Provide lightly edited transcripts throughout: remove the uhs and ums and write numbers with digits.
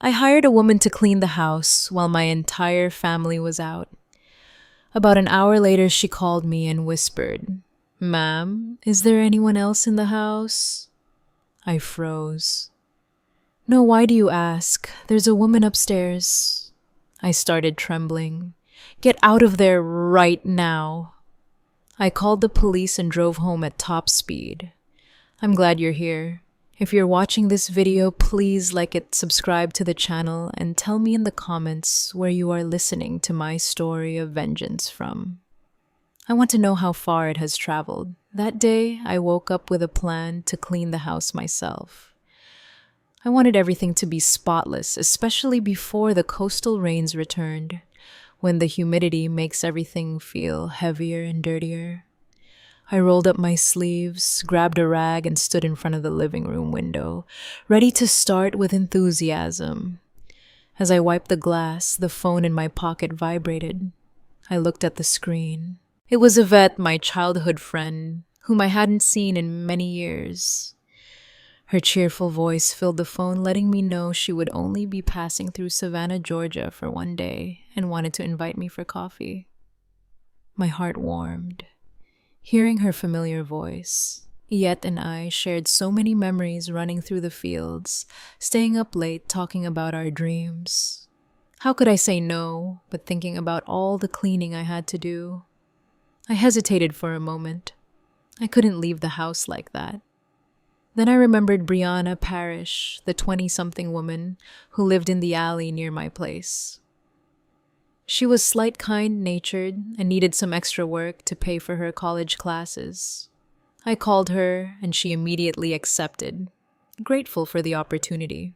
I hired a woman to clean the house while my entire family was out. About an hour later, she called me and whispered, "Ma'am, is there anyone else in the house?" I froze. "No, why do you ask? There's a woman upstairs." I started trembling. "Get out of there right now." I called the police and drove home at top speed. I'm glad you're here. If you're watching this video, please like it, subscribe to the channel, and tell me in the comments where you are listening to my story of vengeance from. I want to know how far it has traveled. That day, I woke up with a plan to clean the house myself. I wanted everything to be spotless, especially before the coastal rains returned, when the humidity makes everything feel heavier and dirtier. I rolled up my sleeves, grabbed a rag, and stood in front of the living room window, ready to start with enthusiasm. As I wiped the glass, the phone in my pocket vibrated. I looked at the screen. It was Yvette, my childhood friend, whom I hadn't seen in many years. Her cheerful voice filled the phone, letting me know she would only be passing through Savannah, Georgia for one day and wanted to invite me for coffee. My heart warmed. Hearing her familiar voice, Yet and I shared so many memories running through the fields, staying up late talking about our dreams. How could I say no, but thinking about all the cleaning I had to do? I hesitated for a moment. I couldn't leave the house like that. Then I remembered Brianna Parrish, the 20-something woman who lived in the alley near my place. She was slight, kind-natured, and needed some extra work to pay for her college classes. I called her, and she immediately accepted, grateful for the opportunity.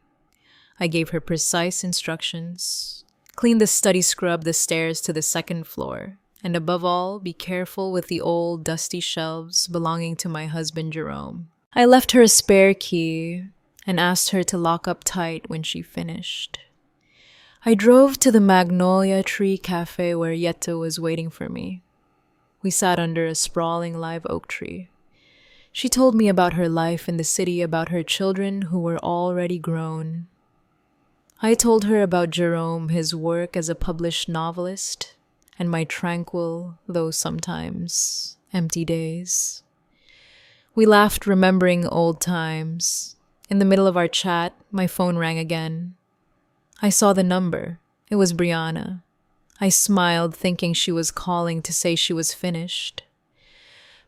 I gave her precise instructions. Clean the study scrub the stairs to the second floor, and above all, be careful with the old, dusty shelves belonging to my husband, Jerome. I left her a spare key and asked her to lock up tight when she finished. I drove to the Magnolia Tree Cafe where Yetta was waiting for me. We sat under a sprawling live oak tree. She told me about her life in the city, about her children who were already grown. I told her about Jerome, his work as a published novelist, and my tranquil, though sometimes empty days. We laughed, remembering old times. In the middle of our chat, my phone rang again. I saw the number. It was Brianna. I smiled, thinking she was calling to say she was finished.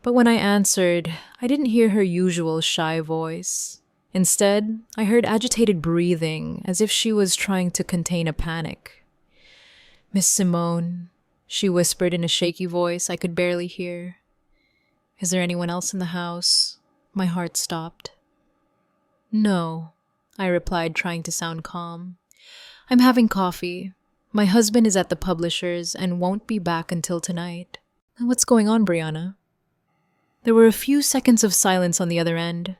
But when I answered, I didn't hear her usual shy voice. Instead, I heard agitated breathing, as if she was trying to contain a panic. "Miss Simone," she whispered in a shaky voice I could barely hear. "Is there anyone else in the house?" My heart stopped. "No," I replied, trying to sound calm. "I'm having coffee. My husband is at the publisher's and won't be back until tonight." "What's going on, Brianna?" There were a few seconds of silence on the other end.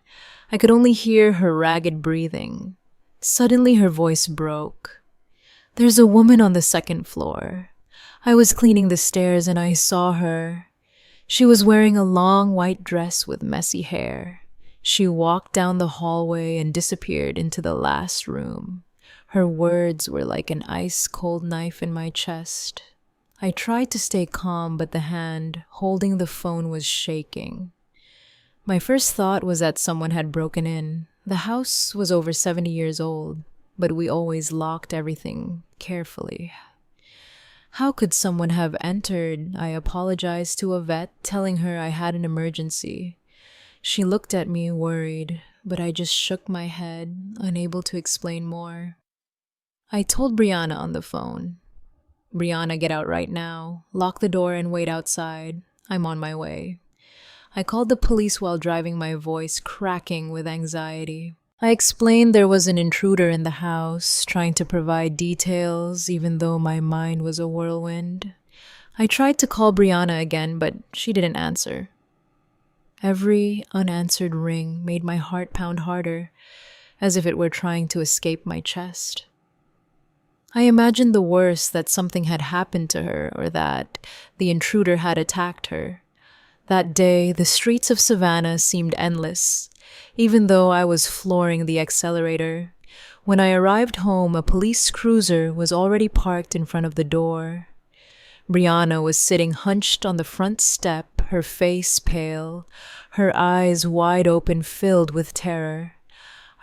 I could only hear her ragged breathing. Suddenly her voice broke. "There's a woman on the second floor. I was cleaning the stairs and I saw her. She was wearing a long white dress with messy hair. She walked down the hallway and disappeared into the last room. Her words were like an ice-cold knife in my chest. I tried to stay calm, but the hand holding the phone was shaking. My first thought was that someone had broken in. The house was over 70 years old, but we always locked everything carefully. How could someone have entered? I apologized to Yvette, telling her I had an emergency. She looked at me worried, but I just shook my head, unable to explain more. I told Brianna on the phone. "Brianna, get out right now. Lock the door and wait outside. I'm on my way." I called the police while driving, my voice cracking with anxiety. I explained there was an intruder in the house, trying to provide details, even though my mind was a whirlwind. I tried to call Brianna again, but she didn't answer. Every unanswered ring made my heart pound harder, as if it were trying to escape my chest. I imagined the worst, that something had happened to her or that the intruder had attacked her. That day, the streets of Savannah seemed endless, even though I was flooring the accelerator. When I arrived home, a police cruiser was already parked in front of the door. Brianna was sitting hunched on the front step, her face pale, her eyes wide open, filled with terror.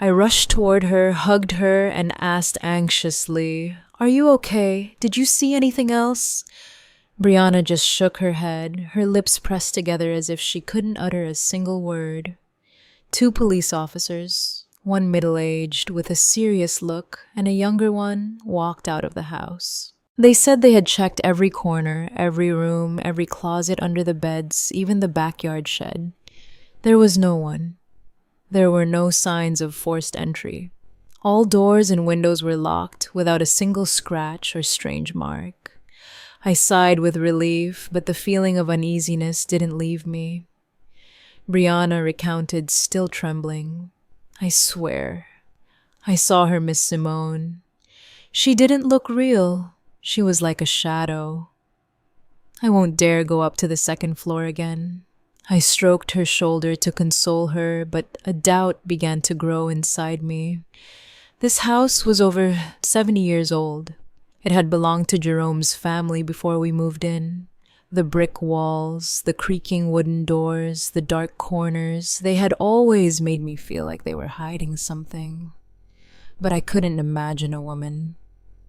I rushed toward her, hugged her, and asked anxiously, "Are you okay? Did you see anything else?" Brianna just shook her head, her lips pressed together as if she couldn't utter a single word. Two police officers, one middle-aged with a serious look and a younger one, walked out of the house. They said they had checked every corner, every room, every closet under the beds, even the backyard shed. There was no one. There were no signs of forced entry. All doors and windows were locked, without a single scratch or strange mark. I sighed with relief, but the feeling of uneasiness didn't leave me. Brianna recounted, still trembling. "I swear, I saw her, Miss Simone. She didn't look real. She was like a shadow. I won't dare go up to the second floor again." I stroked her shoulder to console her, but a doubt began to grow inside me. This house was over 70 years old. It had belonged to Jerome's family before we moved in. The brick walls, the creaking wooden doors, the dark corners, they had always made me feel like they were hiding something. But I couldn't imagine a woman.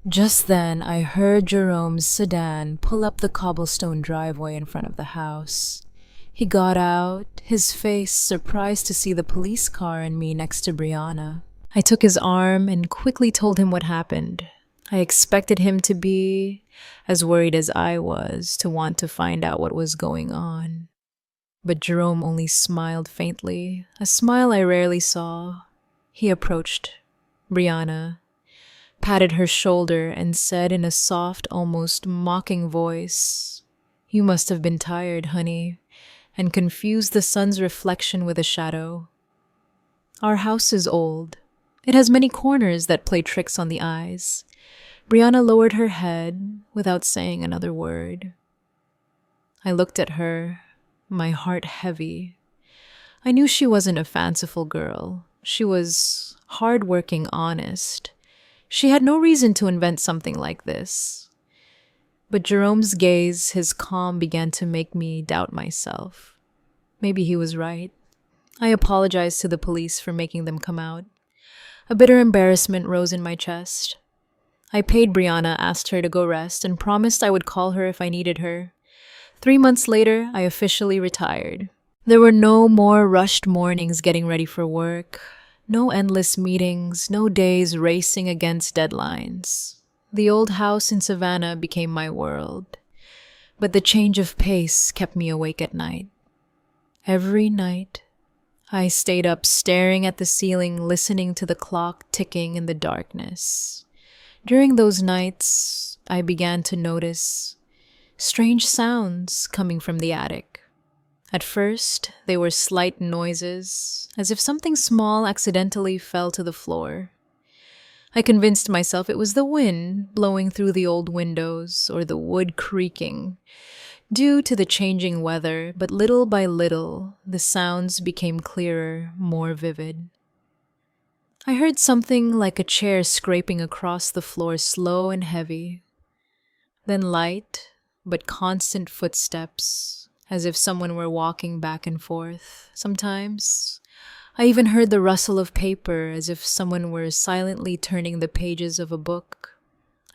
Just then, I heard Jerome's sedan pull up the cobblestone driveway in front of the house. He got out, his face surprised to see the police car and me next to Brianna. I took his arm and quickly told him what happened. I expected him to be as worried as I was, to want to find out what was going on. But Jerome only smiled faintly, a smile I rarely saw. He approached Brianna, patted her shoulder, and said in a soft, almost mocking voice, "You must have been tired, honey, and confused the sun's reflection with a shadow. Our house is old. It has many corners that play tricks on the eyes." Brianna lowered her head without saying another word. I looked at her, my heart heavy. I knew she wasn't a fanciful girl. She was hardworking, honest. She had no reason to invent something like this. But Jerome's gaze, his calm, began to make me doubt myself. Maybe he was right. I apologized to the police for making them come out. A bitter embarrassment rose in my chest. I paid Brianna, asked her to go rest, and promised I would call her if I needed her. 3 months later, I officially retired. There were no more rushed mornings getting ready for work, no endless meetings, no days racing against deadlines. The old house in Savannah became my world, but the change of pace kept me awake at night. Every night, I stayed up staring at the ceiling, listening to the clock ticking in the darkness. During those nights, I began to notice strange sounds coming from the attic. At first, they were slight noises, as if something small accidentally fell to the floor. I convinced myself it was the wind blowing through the old windows or the wood creaking. Due to the changing weather, but little by little, the sounds became clearer, more vivid. I heard something like a chair scraping across the floor, slow and heavy. Then light, but constant footsteps, as if someone were walking back and forth. Sometimes, I even heard the rustle of paper, as if someone were silently turning the pages of a book.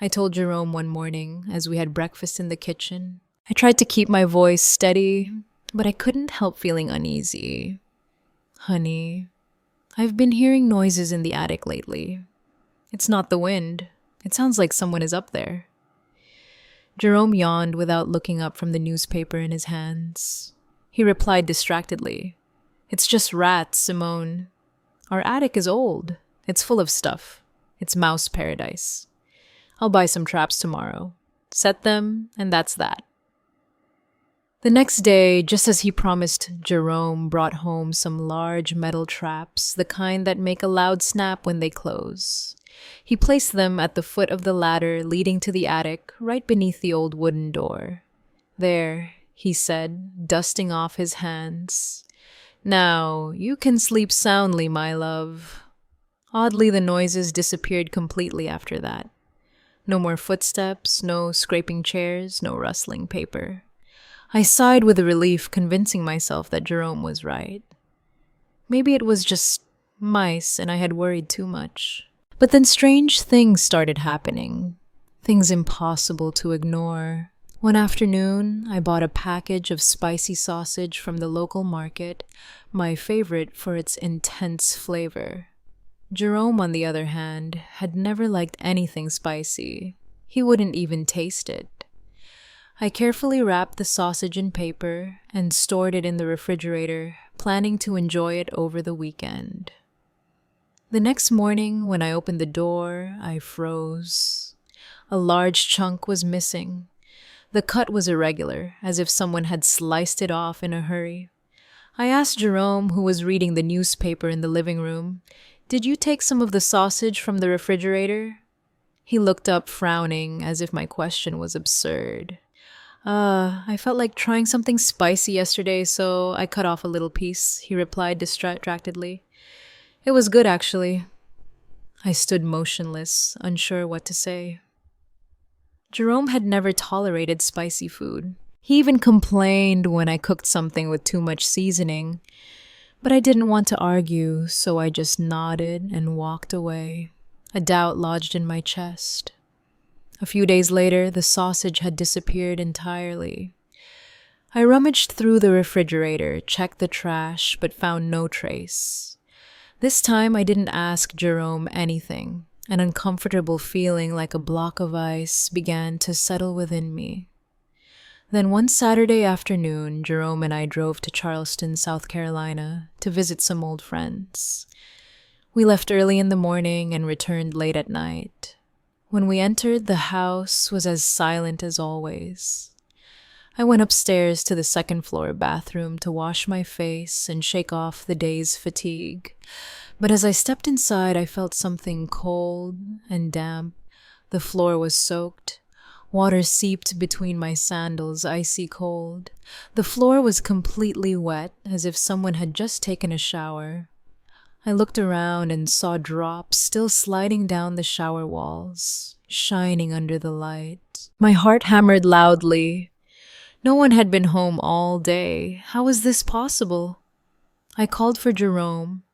I told Jerome one morning, as we had breakfast in the kitchen. I tried to keep my voice steady, but I couldn't help feeling uneasy. "Honey, I've been hearing noises in the attic lately. It's not the wind. It sounds like someone is up there." Jerome yawned without looking up from the newspaper in his hands. He replied distractedly, "It's just rats, Simone. Our attic is old. It's full of stuff. It's mouse paradise. I'll buy some traps tomorrow. Set them, and that's that." The next day, just as he promised, Jerome brought home some large metal traps, the kind that make a loud snap when they close. He placed them at the foot of the ladder leading to the attic, right beneath the old wooden door. "There," he said, dusting off his hands. "Now, you can sleep soundly, my love." Oddly, the noises disappeared completely after that. No more footsteps, no scraping chairs, no rustling paper. I sighed with relief, convincing myself that Jerome was right. Maybe it was just mice and I had worried too much. But then strange things started happening. Things impossible to ignore. One afternoon, I bought a package of spicy sausage from the local market, my favorite for its intense flavor. Jerome, on the other hand, had never liked anything spicy. He wouldn't even taste it. I carefully wrapped the sausage in paper and stored it in the refrigerator, planning to enjoy it over the weekend. The next morning, when I opened the door, I froze. A large chunk was missing. The cut was irregular, as if someone had sliced it off in a hurry. I asked Jerome, who was reading the newspaper in the living room, "Did you take some of the sausage from the refrigerator?" He looked up, frowning, as if my question was absurd. I felt like trying something spicy yesterday, so I cut off a little piece," he replied distractedly. "It was good, actually." I stood motionless, unsure what to say. Jerome had never tolerated spicy food. He even complained when I cooked something with too much seasoning. But I didn't want to argue, so I just nodded and walked away. A doubt lodged in my chest. A few days later, the sausage had disappeared entirely. I rummaged through the refrigerator, checked the trash, but found no trace. This time, I didn't ask Jerome anything. An uncomfortable feeling like a block of ice began to settle within me. Then one Saturday afternoon, Jerome and I drove to Charleston, South Carolina, to visit some old friends. We left early in the morning and returned late at night. When we entered, the house was as silent as always. I went upstairs to the second-floor bathroom to wash my face and shake off the day's fatigue. But as I stepped inside, I felt something cold and damp. The floor was soaked. Water seeped between my sandals, icy cold. The floor was completely wet, as if someone had just taken a shower. I looked around and saw drops still sliding down the shower walls, shining under the light. My heart hammered loudly. No one had been home all day. How was this possible? I called for Jerome,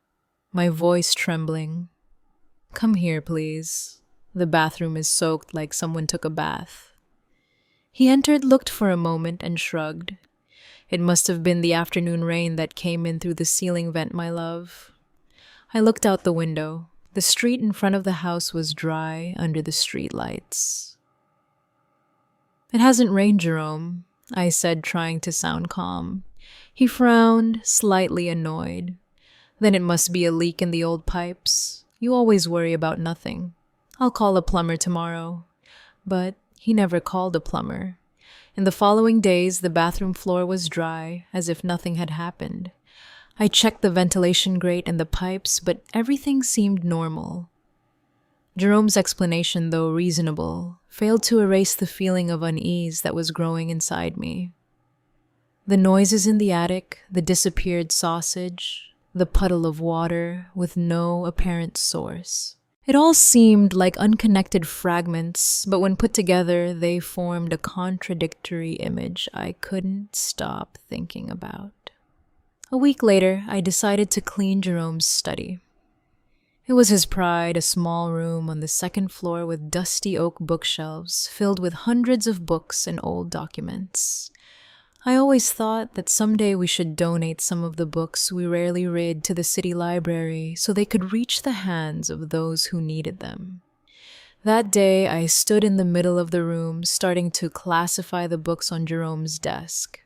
my voice trembling. "Come here, please. The bathroom is soaked like someone took a bath." He entered, looked for a moment, and shrugged. "It must have been the afternoon rain that came in through the ceiling vent, my love." I looked out the window. The street in front of the house was dry under the street lights. "It hasn't rained, Jerome," I said, trying to sound calm. He frowned, slightly annoyed. "Then it must be a leak in the old pipes. You always worry about nothing. I'll call a plumber tomorrow." But he never called a plumber. In the following days, the bathroom floor was dry, as if nothing had happened. I checked the ventilation grate and the pipes, but everything seemed normal. Jerome's explanation, though reasonable, failed to erase the feeling of unease that was growing inside me. The noises in the attic, the disappeared sausage, the puddle of water with no apparent source. It all seemed like unconnected fragments, but when put together, they formed a contradictory image I couldn't stop thinking about. A week later, I decided to clean Jerome's study. It was his pride, a small room on the second floor with dusty oak bookshelves filled with hundreds of books and old documents. I always thought that someday we should donate some of the books we rarely read to the city library so they could reach the hands of those who needed them. That day, I stood in the middle of the room, starting to classify the books on Jerome's desk.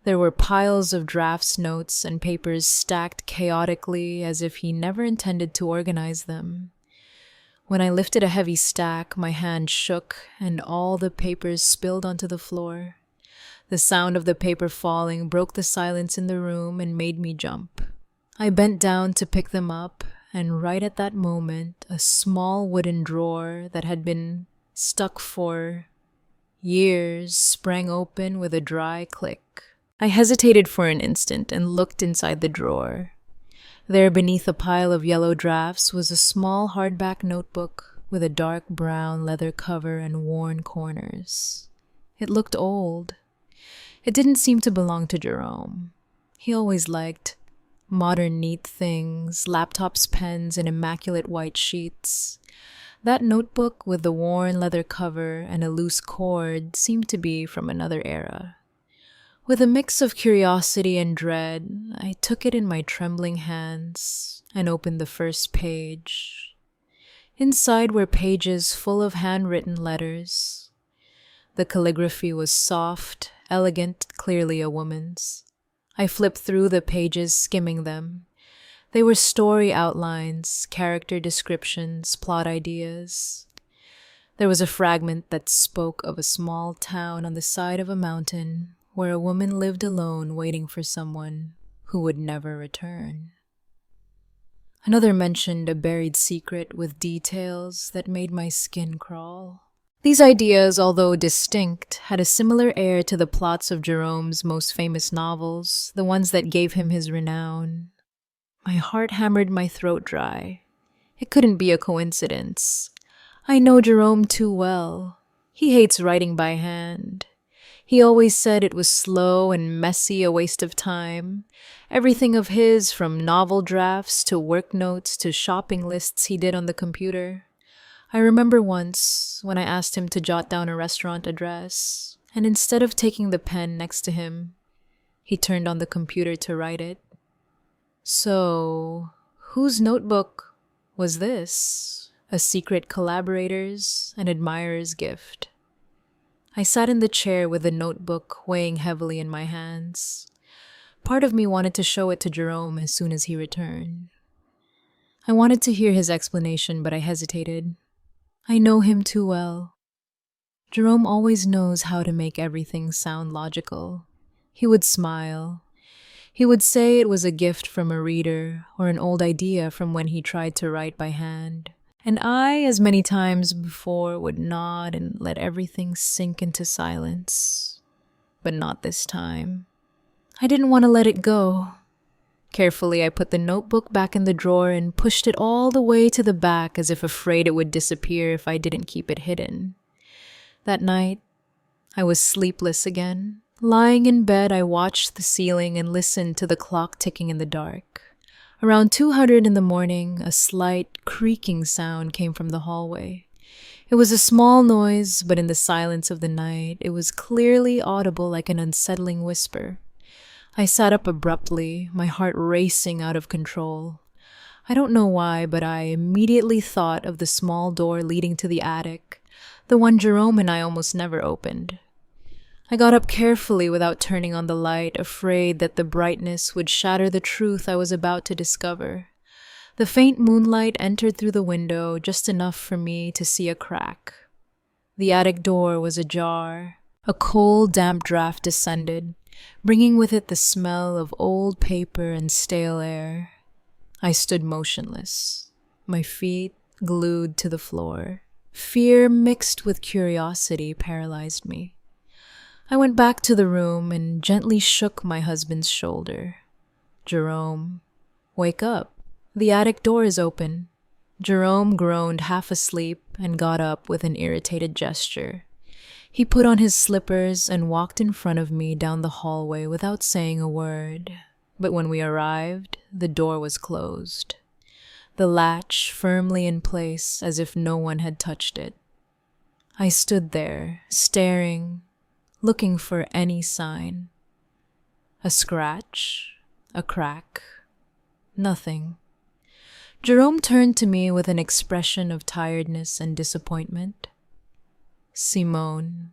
There were piles of drafts, notes, and papers stacked chaotically as if he never intended to organize them. When I lifted a heavy stack, my hand shook and all the papers spilled onto the floor. The sound of the paper falling broke the silence in the room and made me jump. I bent down to pick them up, and right at that moment, a small wooden drawer that had been stuck for years sprang open with a dry click. I hesitated for an instant and looked inside the drawer. There, beneath a pile of yellow drafts, was a small hardback notebook with a dark brown leather cover and worn corners. It looked old. It didn't seem to belong to Jerome. He always liked modern, neat things, laptops, pens, and immaculate white sheets. That notebook with the worn leather cover and a loose cord seemed to be from another era. With a mix of curiosity and dread, I took it in my trembling hands and opened the first page. Inside were pages full of handwritten letters. The calligraphy was soft, elegant, clearly a woman's. I flipped through the pages, skimming them. They were story outlines, character descriptions, plot ideas. There was a fragment that spoke of a small town on the side of a mountain where a woman lived alone waiting for someone who would never return. Another mentioned a buried secret with details that made my skin crawl. These ideas, although distinct, had a similar air to the plots of Jerome's most famous novels, the ones that gave him his renown. My heart hammered my throat dry. It couldn't be a coincidence. I know Jerome too well. He hates writing by hand. He always said it was slow and messy, a waste of time. Everything of his, from novel drafts to work notes to shopping lists he did on the computer. I remember once when I asked him to jot down a restaurant address, and instead of taking the pen next to him, he turned on the computer to write it. So, whose notebook was this? A secret collaborator's, an admirer's gift. I sat in the chair with the notebook weighing heavily in my hands. Part of me wanted to show it to Jerome as soon as he returned. I wanted to hear his explanation, but I hesitated. I know him too well. Jerome always knows how to make everything sound logical. He would smile. He would say it was a gift from a reader or an old idea from when he tried to write by hand. And I, as many times before, would nod and let everything sink into silence. But not this time. I didn't want to let it go. Carefully, I put the notebook back in the drawer and pushed it all the way to the back as if afraid it would disappear if I didn't keep it hidden. That night, I was sleepless again. Lying in bed, I watched the ceiling and listened to the clock ticking in the dark. Around 200 in the morning, a slight creaking sound came from the hallway. It was a small noise, but in the silence of the night, it was clearly audible like an unsettling whisper. I sat up abruptly, my heart racing out of control. I don't know why, but I immediately thought of the small door leading to the attic, the one Jerome and I almost never opened. I got up carefully without turning on the light, afraid that the brightness would shatter the truth I was about to discover. The faint moonlight entered through the window, just enough for me to see a crack. The attic door was ajar. A cold, damp draft descended, bringing with it the smell of old paper and stale air. I stood motionless, my feet glued to the floor. Fear mixed with curiosity paralyzed me. I went back to the room and gently shook my husband's shoulder. "Jerome, wake up. The attic door is open." Jerome groaned half asleep and got up with an irritated gesture. He put on his slippers and walked in front of me down the hallway without saying a word. But when we arrived, the door was closed, the latch firmly in place as if no one had touched it. I stood there, staring, looking for any sign. A scratch, a crack, nothing. Jerome turned to me with an expression of tiredness and disappointment. "Simone,"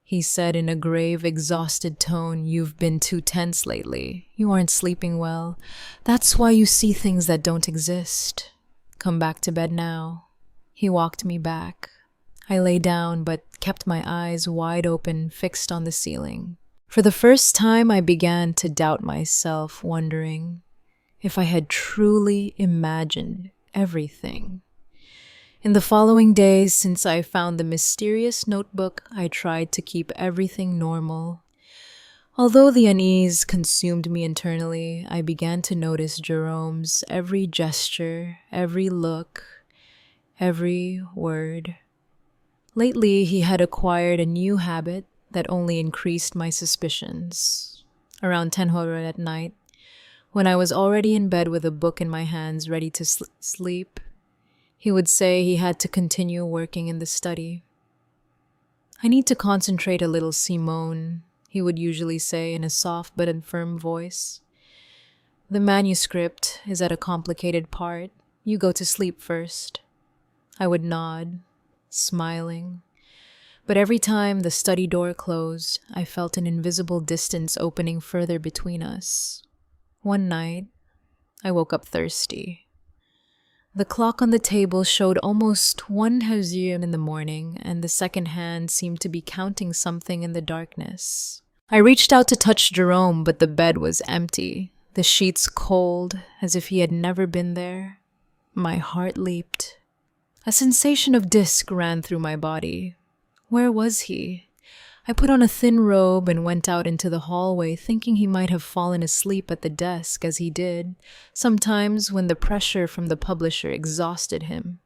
he said in a grave, exhausted tone, "you've been too tense lately. You aren't sleeping well. That's why you see things that don't exist. Come back to bed now." He walked me back. I lay down but kept my eyes wide open, fixed on the ceiling. For the first time, I began to doubt myself, wondering if I had truly imagined everything. In the following days, since I found the mysterious notebook, I tried to keep everything normal. Although the unease consumed me internally, I began to notice Jerome's every gesture, every look, every word. Lately, he had acquired a new habit that only increased my suspicions. Around 10 at night, when I was already in bed with a book in my hands ready to sleep, he would say he had to continue working in the study. "I need to concentrate a little, Simone," he would usually say in a soft but firm voice. "The manuscript is at a complicated part. You go to sleep first." I would nod, smiling. But every time the study door closed, I felt an invisible distance opening further between us. One night, I woke up thirsty. The clock on the table showed almost 1 in the morning, and the second hand seemed to be counting something in the darkness. I reached out to touch Jerome, but the bed was empty, the sheets cold, as if he had never been there. My heart leaped. A sensation of disc ran through my body. Where was he? I put on a thin robe and went out into the hallway, thinking he might have fallen asleep at the desk, as he did, sometimes when the pressure from the publisher exhausted him.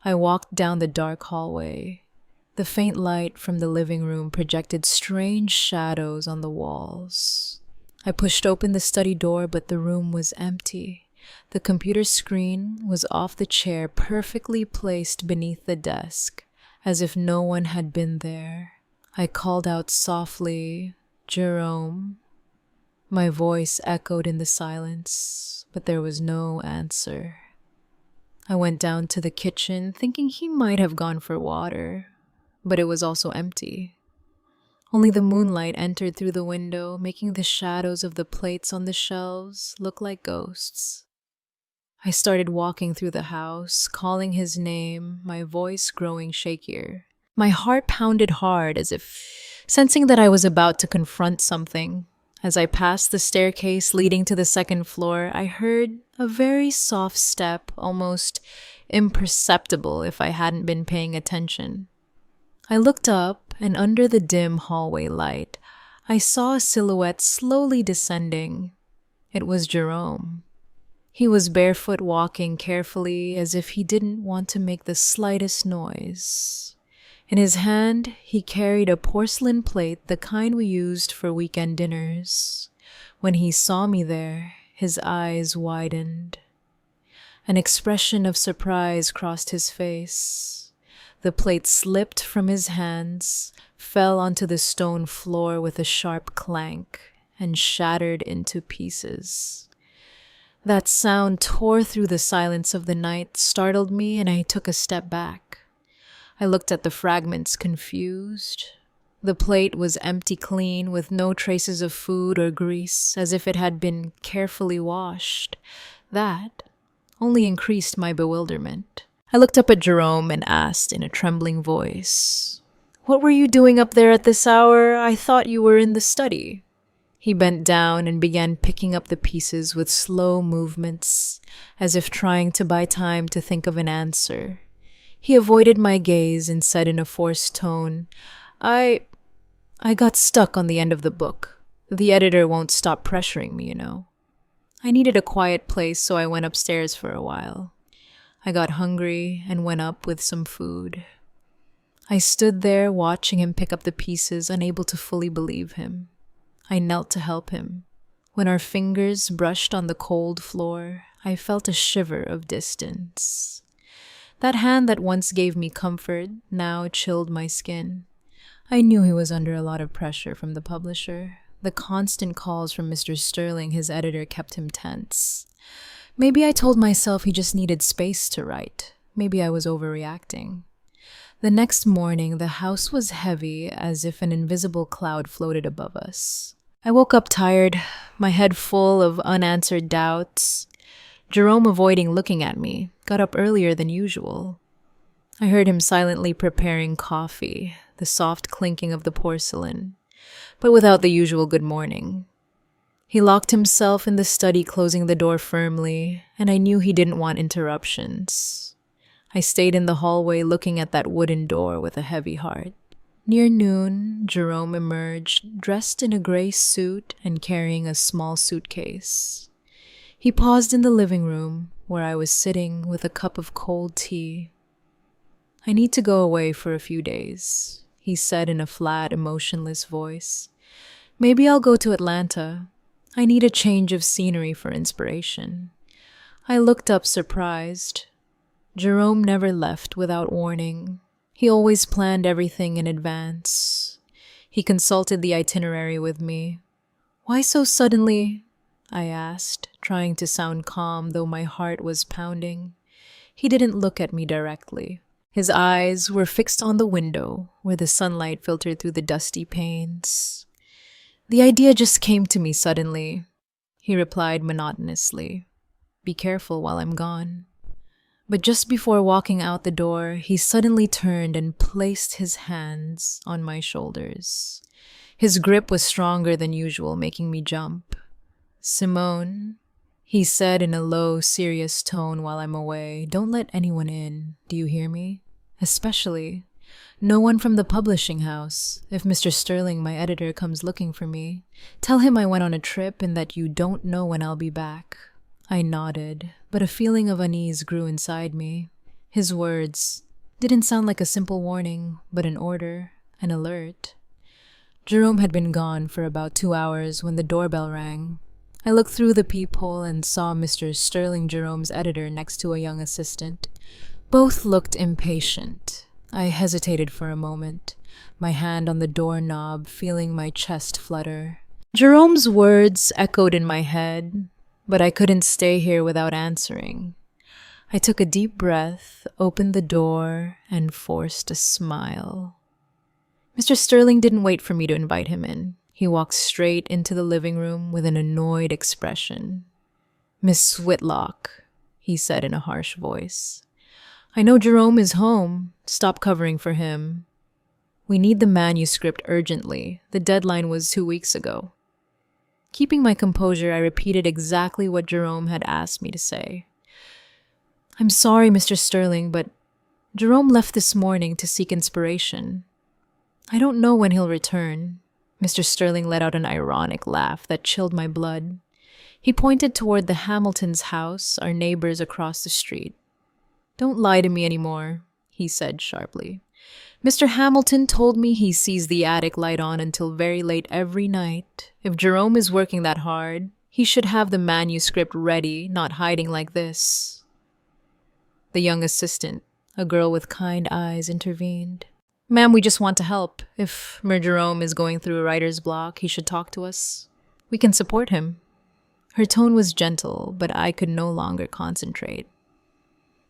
I walked down the dark hallway. The faint light from the living room projected strange shadows on the walls. I pushed open the study door, but the room was empty. The computer screen was off the chair, perfectly placed beneath the desk, as if no one had been there. I called out softly, "Jerome." My voice echoed in the silence, but there was no answer. I went down to the kitchen, thinking he might have gone for water, but it was also empty. Only the moonlight entered through the window, making the shadows of the plates on the shelves look like ghosts. I started walking through the house, calling his name, my voice growing shakier. My heart pounded hard, as if sensing that I was about to confront something. As I passed the staircase leading to the second floor, I heard a very soft step, almost imperceptible if I hadn't been paying attention. I looked up, and under the dim hallway light, I saw a silhouette slowly descending. It was Jerome. He was barefoot, walking carefully, as if he didn't want to make the slightest noise. In his hand, he carried a porcelain plate, the kind we used for weekend dinners. When he saw me there, his eyes widened. An expression of surprise crossed his face. The plate slipped from his hands, fell onto the stone floor with a sharp clank, and shattered into pieces. That sound tore through the silence of the night, startled me, and I took a step back. I looked at the fragments, confused. The plate was empty clean, with no traces of food or grease, as if it had been carefully washed. That only increased my bewilderment. I looked up at Jerome and asked in a trembling voice, "What were you doing up there at this hour? I thought you were in the study." He bent down and began picking up the pieces with slow movements, as if trying to buy time to think of an answer. He avoided my gaze and said in a forced tone, I got stuck on the end of the book. The editor won't stop pressuring me, you know. I needed a quiet place, so I went upstairs for a while. I got hungry and went up with some food. I stood there watching him pick up the pieces, unable to fully believe him. I knelt to help him. When our fingers brushed on the cold floor, I felt a shiver of distance. That hand that once gave me comfort now chilled my skin. I knew he was under a lot of pressure from the publisher. The constant calls from Mr. Sterling, his editor, kept him tense. Maybe I told myself he just needed space to write. Maybe I was overreacting. The next morning, the house was heavy, as if an invisible cloud floated above us. I woke up tired, my head full of unanswered doubts. Jerome, avoiding looking at me, got up earlier than usual. I heard him silently preparing coffee, the soft clinking of the porcelain, but without the usual good morning. He locked himself in the study, closing the door firmly, and I knew he didn't want interruptions. I stayed in the hallway looking at that wooden door with a heavy heart. Near noon, Jerome emerged, dressed in a gray suit and carrying a small suitcase. He paused in the living room, where I was sitting with a cup of cold tea. "I need to go away for a few days," he said in a flat, emotionless voice. "Maybe I'll go to Atlanta. I need a change of scenery for inspiration." I looked up surprised. Jerome never left without warning. He always planned everything in advance. He consulted the itinerary with me. "Why so suddenly?" I asked, trying to sound calm though my heart was pounding. He didn't look at me directly. His eyes were fixed on the window, where the sunlight filtered through the dusty panes. "The idea just came to me suddenly," he replied monotonously. "Be careful while I'm gone." But just before walking out the door, he suddenly turned and placed his hands on my shoulders. His grip was stronger than usual, making me jump. "Simone," he said in a low, serious tone while I'm away, "don't let anyone in. Do you hear me? Especially no one from the publishing house. If Mr. Sterling, my editor, comes looking for me, tell him I went on a trip and that you don't know when I'll be back." I nodded, but a feeling of unease grew inside me. His words didn't sound like a simple warning, but an order, an alert. Jerome had been gone for about 2 hours when the doorbell rang. I looked through the peephole and saw Mr. Sterling, Jerome's editor, next to a young assistant. Both looked impatient. I hesitated for a moment, my hand on the doorknob, feeling my chest flutter. Jerome's words echoed in my head, but I couldn't stay here without answering. I took a deep breath, opened the door, and forced a smile. Mr. Sterling didn't wait for me to invite him in. He walked straight into the living room with an annoyed expression. "Miss Whitlock," he said in a harsh voice, "I know Jerome is home. Stop covering for him. We need the manuscript urgently. The deadline was 2 weeks ago." Keeping my composure, I repeated exactly what Jerome had asked me to say. "I'm sorry, Mr. Sterling, but Jerome left this morning to seek inspiration. I don't know when he'll return." Mr. Sterling let out an ironic laugh that chilled my blood. He pointed toward the Hamiltons' house, our neighbors across the street. "Don't lie to me anymore," he said sharply. "Mr. Hamilton told me he sees the attic light on until very late every night. If Jerome is working that hard, he should have the manuscript ready, not hiding like this." The young assistant, a girl with kind eyes, intervened. "Ma'am, we just want to help. If Jerome is going through a writer's block, he should talk to us. We can support him." Her tone was gentle, but I could no longer concentrate.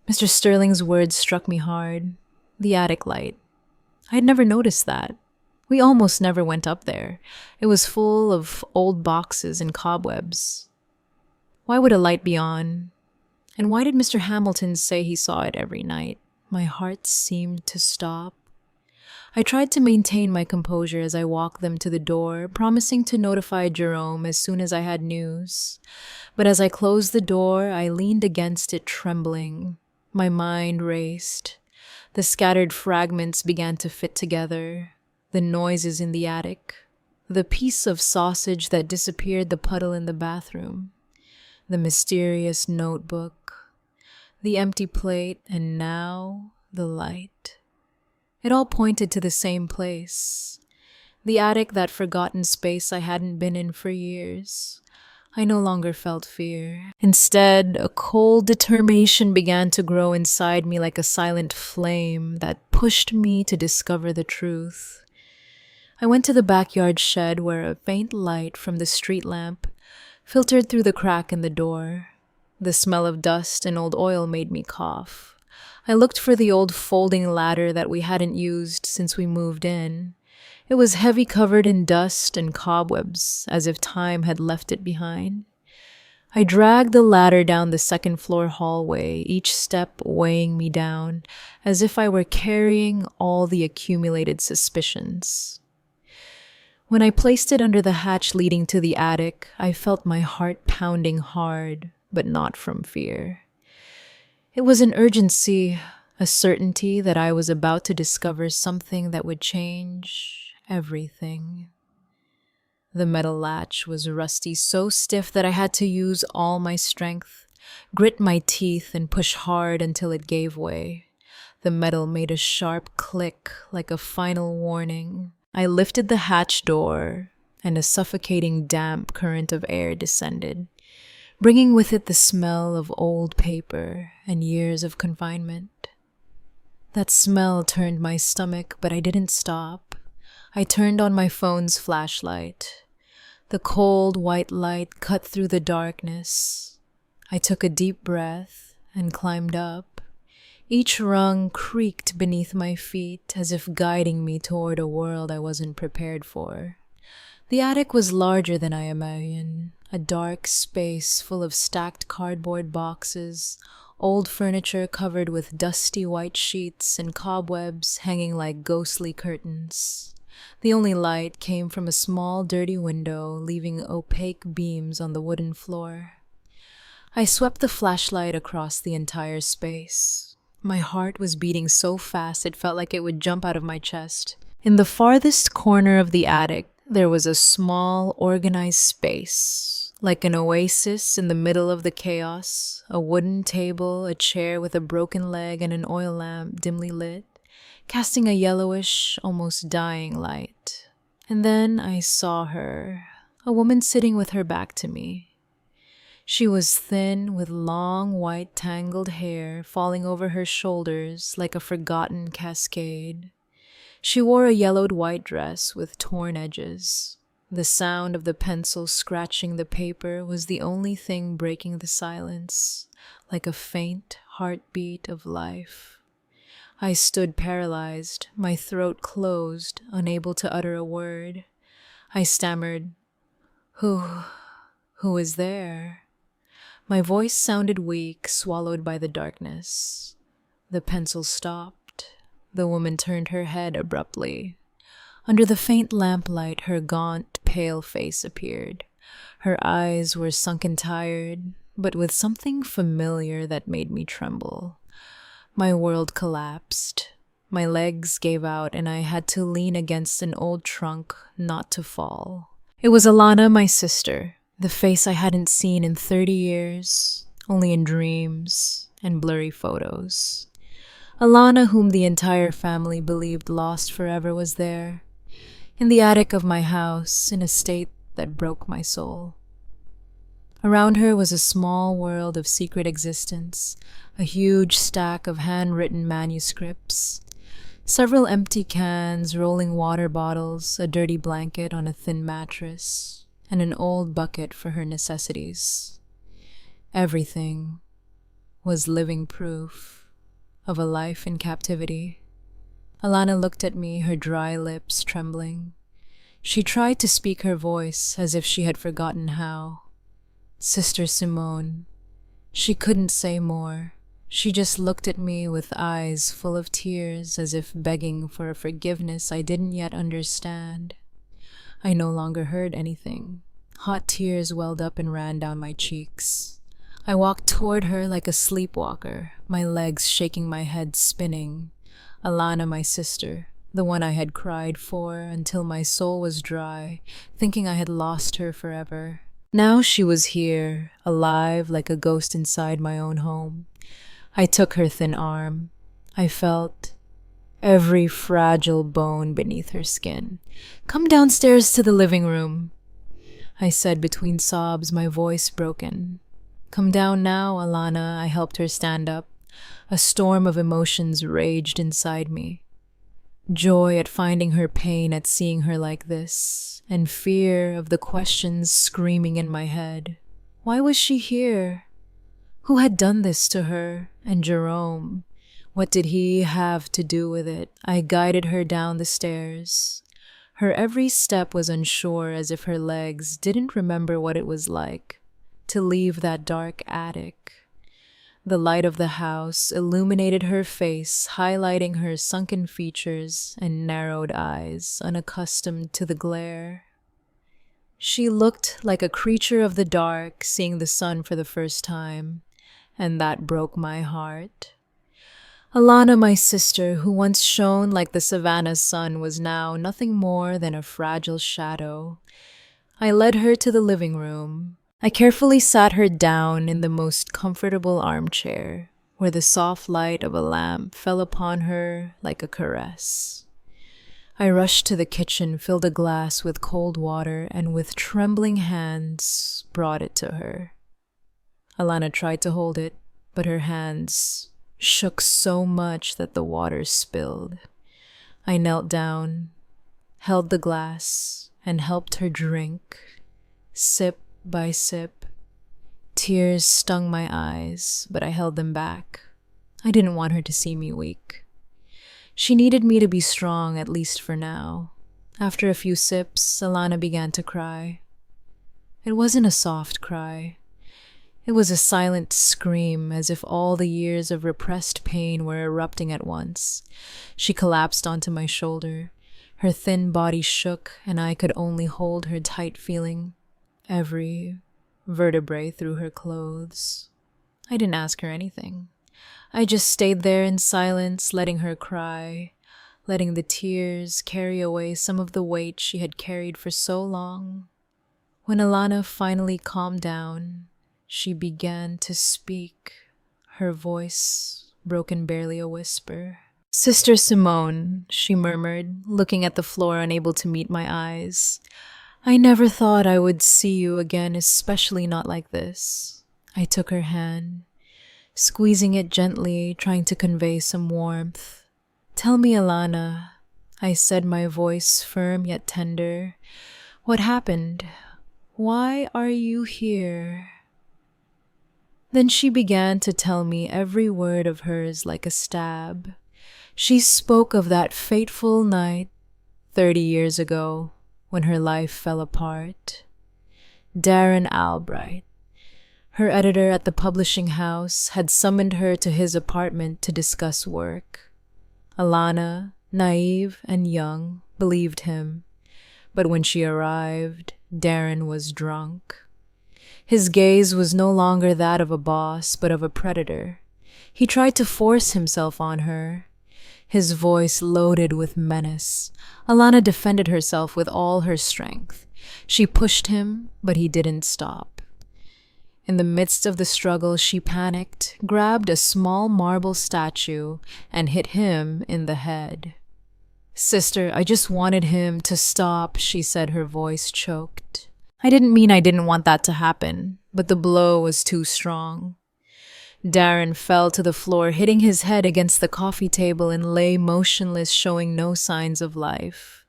Mr. Sterling's words struck me hard. The attic light. I had never noticed that. We almost never went up there. It was full of old boxes and cobwebs. Why would a light be on? And why did Mr. Hamilton say he saw it every night? My heart seemed to stop. I tried to maintain my composure as I walked them to the door, promising to notify Jerome as soon as I had news. But as I closed the door, I leaned against it trembling. My mind raced. The scattered fragments began to fit together. The noises in the attic. The piece of sausage that disappeared, the puddle in the bathroom. The mysterious notebook. The empty plate, and now the light. It all pointed to the same place. The attic, that forgotten space I hadn't been in for years. I no longer felt fear. Instead, a cold determination began to grow inside me like a silent flame that pushed me to discover the truth. I went to the backyard shed where a faint light from the street lamp filtered through the crack in the door. The smell of dust and old oil made me cough. I looked for the old folding ladder that we hadn't used since we moved in. It was heavy, covered in dust and cobwebs, as if time had left it behind. I dragged the ladder down the second-floor hallway, each step weighing me down, as if I were carrying all the accumulated suspicions. When I placed it under the hatch leading to the attic, I felt my heart pounding hard, but not from fear. It was an urgency, a certainty that I was about to discover something that would change everything. The metal latch was rusty, so stiff that I had to use all my strength, grit my teeth, and push hard until it gave way. The metal made a sharp click like a final warning. I lifted the hatch door, and a suffocating damp current of air descended, bringing with it the smell of old paper and years of confinement. That smell turned my stomach, but I didn't stop. I turned on my phone's flashlight. The cold white light cut through the darkness. I took a deep breath and climbed up. Each rung creaked beneath my feet as if guiding me toward a world I wasn't prepared for. The attic was larger than I imagined, a dark space full of stacked cardboard boxes, old furniture covered with dusty white sheets and cobwebs hanging like ghostly curtains. The only light came from a small, dirty window, leaving opaque beams on the wooden floor. I swept the flashlight across the entire space. My heart was beating so fast it felt like it would jump out of my chest. In the farthest corner of the attic, there was a small, organized space, like an oasis in the middle of the chaos, a wooden table, a chair with a broken leg, and an oil lamp dimly lit, casting a yellowish, almost dying light. And then I saw her, a woman sitting with her back to me. She was thin, with long, white, tangled hair falling over her shoulders like a forgotten cascade. She wore a yellowed white dress with torn edges. The sound of the pencil scratching the paper was the only thing breaking the silence, like a faint heartbeat of life. I stood paralyzed, my throat closed, unable to utter a word. I stammered, Who is there?" My voice sounded weak, swallowed by the darkness. The pencil stopped. The woman turned her head abruptly. Under the faint lamplight, her gaunt, pale face appeared. Her eyes were sunken tired, but with something familiar that made me tremble. My world collapsed. My legs gave out, and I had to lean against an old trunk not to fall. It was Alana, my sister, the face I hadn't seen in 30 years, only in dreams and blurry photos. Alana, whom the entire family believed lost forever, was there, in the attic of my house, in a state that broke my soul. Around her was a small world of secret existence, a huge stack of handwritten manuscripts, several empty cans, rolling water bottles, a dirty blanket on a thin mattress, and an old bucket for her necessities. Everything was living proof of a life in captivity. Alana looked at me, her dry lips trembling. She tried to speak her voice as if she had forgotten how. Sister Simone. She couldn't say more. She just looked at me with eyes full of tears, as if begging for a forgiveness I didn't yet understand. I no longer heard anything. Hot tears welled up and ran down my cheeks. I walked toward her like a sleepwalker, my legs shaking, my head spinning. Alana, my sister, the one I had cried for until my soul was dry, thinking I had lost her forever. Now she was here, alive like a ghost inside my own home. I took her thin arm. I felt every fragile bone beneath her skin. "Come downstairs to the living room," I said between sobs, my voice broken. "Come down now, Alana." I helped her stand up. A storm of emotions raged inside me. Joy at finding her, pain at seeing her like this, and fear of the questions screaming in my head. Why was she here? Who had done this to her? And Jerome? What did he have to do with it? I guided her down the stairs. Her every step was unsure, as if her legs didn't remember what it was like to leave that dark attic. The light of the house illuminated her face, highlighting her sunken features and narrowed eyes, unaccustomed to the glare. She looked like a creature of the dark, seeing the sun for the first time, and that broke my heart. Alana, my sister, who once shone like the savannah sun, was now nothing more than a fragile shadow. I led her to the living room. I carefully sat her down in the most comfortable armchair, where the soft light of a lamp fell upon her like a caress. I rushed to the kitchen, filled a glass with cold water, and with trembling hands brought it to her. Alana tried to hold it, but her hands shook so much that the water spilled. I knelt down, held the glass, and helped her drink, sip by sip. Tears stung my eyes, but I held them back. I didn't want her to see me weak. She needed me to be strong, at least for now. After a few sips, Alana began to cry. It wasn't a soft cry. It was a silent scream, as if all the years of repressed pain were erupting at once. She collapsed onto my shoulder. Her thin body shook, and I could only hold her tight, feeling every vertebrae through her clothes. I didn't ask her anything. I just stayed there in silence, letting her cry, letting the tears carry away some of the weight she had carried for so long. When Alana finally calmed down, she began to speak, her voice broken barely a whisper. "Sister Simone," she murmured, looking at the floor, unable to meet my eyes. "I never thought I would see you again, especially not like this." I took her hand, squeezing it gently, trying to convey some warmth. "Tell me, Alana," I said, my voice firm yet tender. "What happened? Why are you here?" Then she began to tell me, every word of hers like a stab. She spoke of that fateful night 30 years ago when her life fell apart. Darren Albright, her editor at the publishing house, had summoned her to his apartment to discuss work. Alana, naive and young, believed him, but when she arrived, Darren was drunk. His gaze was no longer that of a boss, but of a predator. He tried to force himself on her, his voice loaded with menace. Alana defended herself with all her strength. She pushed him, but he didn't stop. In the midst of the struggle, she panicked, grabbed a small marble statue, and hit him in the head. "Sister, I just wanted him to stop," she said, her voice choked. "I didn't mean I didn't want that to happen, but the blow was too strong." Darren fell to the floor, hitting his head against the coffee table, and lay motionless, showing no signs of life.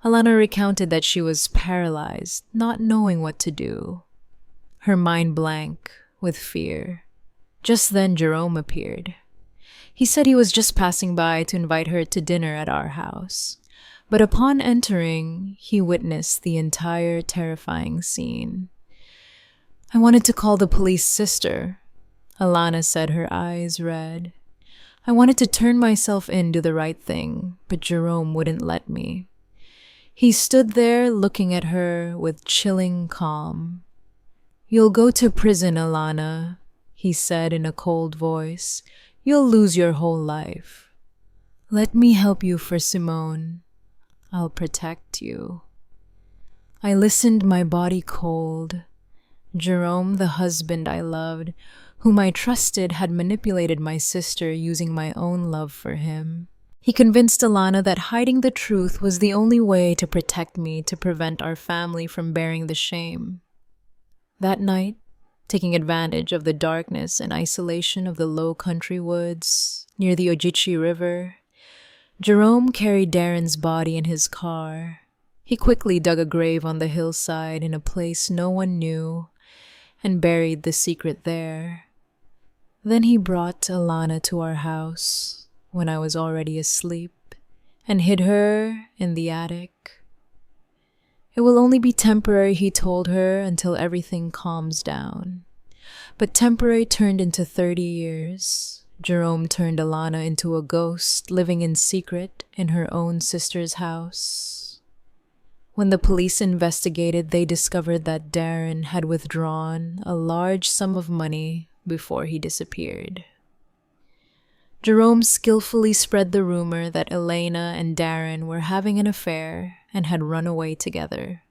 Alana recounted that she was paralyzed, not knowing what to do, her mind blank with fear. Just then Jerome appeared. He said he was just passing by to invite her to dinner at our house. But upon entering, he witnessed the entire terrifying scene. "I wanted to call the police, sister," Alana said, her eyes red. "I wanted to turn myself in, do the right thing, but Jerome wouldn't let me." He stood there looking at her with chilling calm. "You'll go to prison, Alana," he said in a cold voice. "You'll lose your whole life. Let me help you for Simone. I'll protect you." I listened, my body cold. Jerome, the husband I loved, whom I trusted, had manipulated my sister using my own love for him. He convinced Alana that hiding the truth was the only way to protect me, to prevent our family from bearing the shame. That night, taking advantage of the darkness and isolation of the low country woods near the Ojichi River, Jerome carried Darren's body in his car. He quickly dug a grave on the hillside in a place no one knew and buried the secret there. Then he brought Alana to our house when I was already asleep and hid her in the attic. It will only be temporary, he told her, until everything calms down. But temporary turned into 30 years. Jerome turned Alana into a ghost, living in secret in her own sister's house. When the police investigated, they discovered that Darren had withdrawn a large sum of money before he disappeared. Jerome skillfully spread the rumor that Elena and Darren were having an affair and had run away together.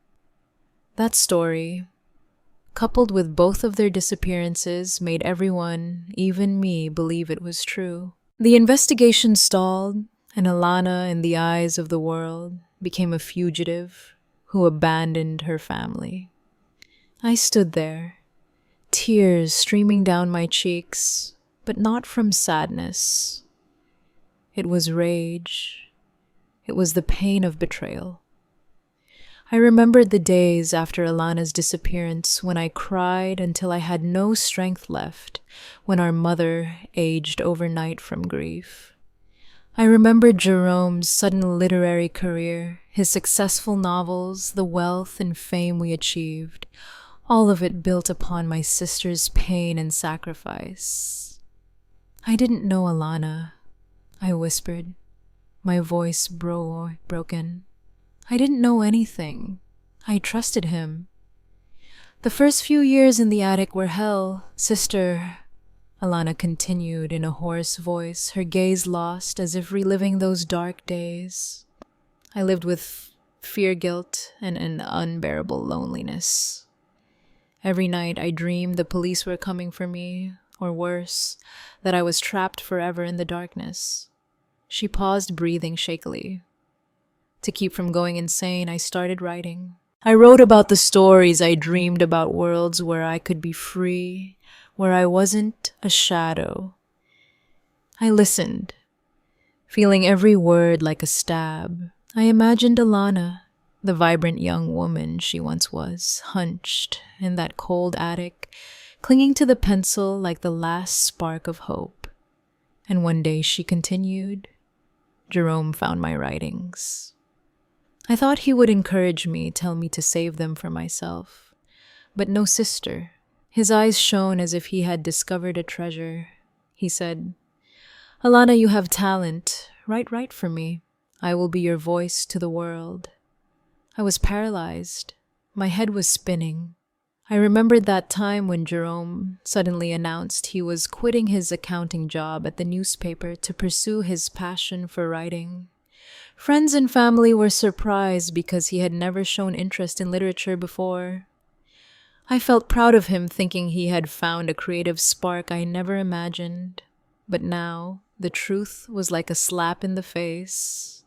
That story, coupled with both of their disappearances, made everyone, even me, believe it was true. The investigation stalled, and Alana, in the eyes of the world, became a fugitive who abandoned her family. I stood there, tears streaming down my cheeks, but not from sadness. It was rage. It was the pain of betrayal. I remembered the days after Alana's disappearance when I cried until I had no strength left, when our mother aged overnight from grief. I remembered Jerome's sudden literary career, his successful novels, the wealth and fame we achieved, all of it built upon my sister's pain and sacrifice. I didn't know Alana, I whispered, my voice broken. I didn't know anything. I trusted him. The first few years in the attic were hell, sister, Alana continued in a hoarse voice, her gaze lost as if reliving those dark days. I lived with fear, guilt, and an unbearable loneliness. Every night I dreamed the police were coming for me, or worse, that I was trapped forever in the darkness. She paused, breathing shakily. To keep from going insane, I started writing. I wrote about the stories I dreamed about, worlds where I could be free, where I wasn't a shadow. I listened, feeling every word like a stab. I imagined Alana, the vibrant young woman she once was, hunched in that cold attic, clinging to the pencil like the last spark of hope. And one day she continued. Jerome found my writings. I thought he would encourage me, tell me to save them for myself. But no, sister. His eyes shone as if he had discovered a treasure. He said, Alana, you have talent. Write for me. I will be your voice to the world. I was paralyzed. My head was spinning. I remembered that time when Jerome suddenly announced he was quitting his accounting job at the newspaper to pursue his passion for writing. Friends and family were surprised because he had never shown interest in literature before. I felt proud of him, thinking he had found a creative spark I never imagined. But now, the truth was like a slap in the face.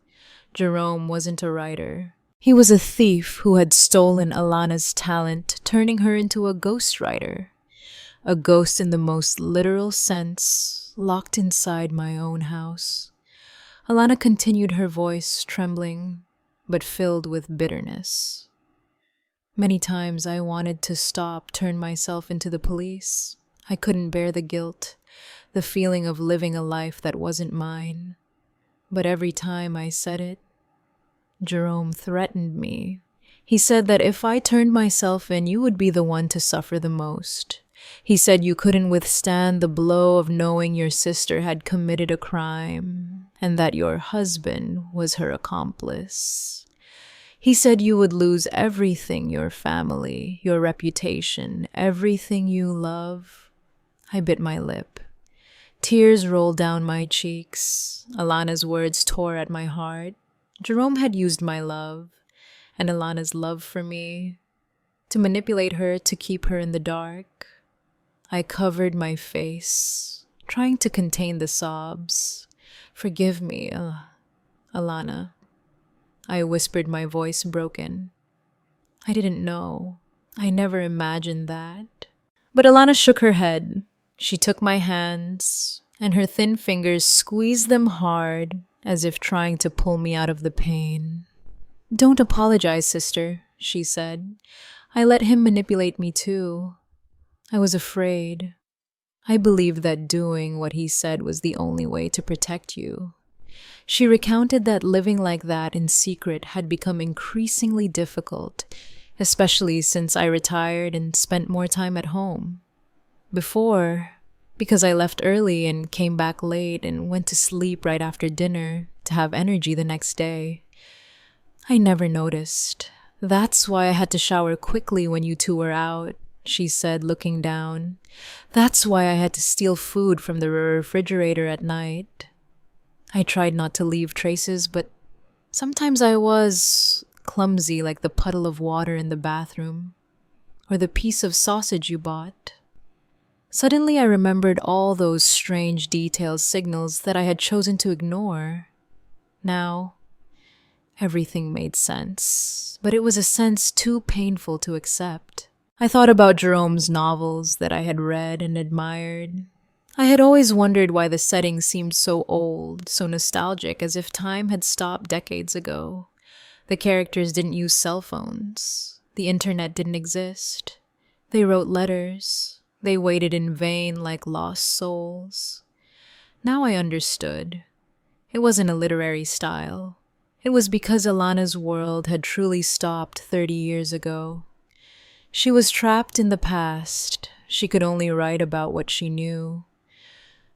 Jerome wasn't a writer. He was a thief who had stolen Alana's talent, turning her into a ghostwriter. A ghost in the most literal sense, locked inside my own house. Alana continued, her voice trembling, but filled with bitterness. Many times I wanted to stop, turn myself into the police. I couldn't bear the guilt, the feeling of living a life that wasn't mine. But every time I said it, Jerome threatened me. He said that if I turned myself in, you would be the one to suffer the most. He said you couldn't withstand the blow of knowing your sister had committed a crime and that your husband was her accomplice. He said you would lose everything, your family, your reputation, everything you love. I bit my lip. Tears rolled down my cheeks. Alana's words tore at my heart. Jerome had used my love, and Alana's love for me, to manipulate her, to keep her in the dark. I covered my face, trying to contain the sobs. Forgive me, Alana. I whispered, my voice broken. I didn't know. I never imagined that. But Alana shook her head. She took my hands, and her thin fingers squeezed them hard, as if trying to pull me out of the pain. Don't apologize, sister, she said. I let him manipulate me too. I was afraid. I believed that doing what he said was the only way to protect you. She recounted that living like that in secret had become increasingly difficult, especially since I retired and spent more time at home. Before, because I left early and came back late and went to sleep right after dinner to have energy the next day. I never noticed. That's why I had to shower quickly when you two were out. she said, looking down. That's why I had to steal food from the refrigerator at night. I tried not to leave traces, but sometimes I was clumsy, like the puddle of water in the bathroom, or the piece of sausage you bought. Suddenly I remembered all those strange details, signals that I had chosen to ignore. Now, everything made sense, but it was a sense too painful to accept. I thought about Jerome's novels that I had read and admired. I had always wondered why the setting seemed so old, so nostalgic, as if time had stopped decades ago. The characters didn't use cell phones. The internet didn't exist. They wrote letters. They waited in vain like lost souls. Now I understood. It wasn't a literary style. It was because Alana's world had truly stopped 30 years ago. She was trapped in the past. She could only write about what she knew.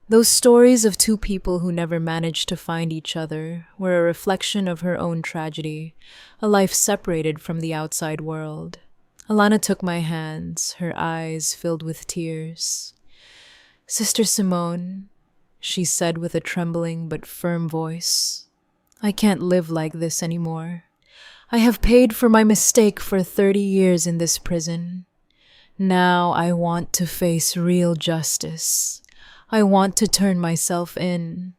Those stories of two people who never managed to find each other were a reflection of her own tragedy, a life separated from the outside world. Alana took my hands, her eyes filled with tears. "Sister Simone," she said with a trembling but firm voice, "I can't live like this anymore. I have paid for my mistake for 30 years in this prison. Now I want to face real justice. I want to turn myself in."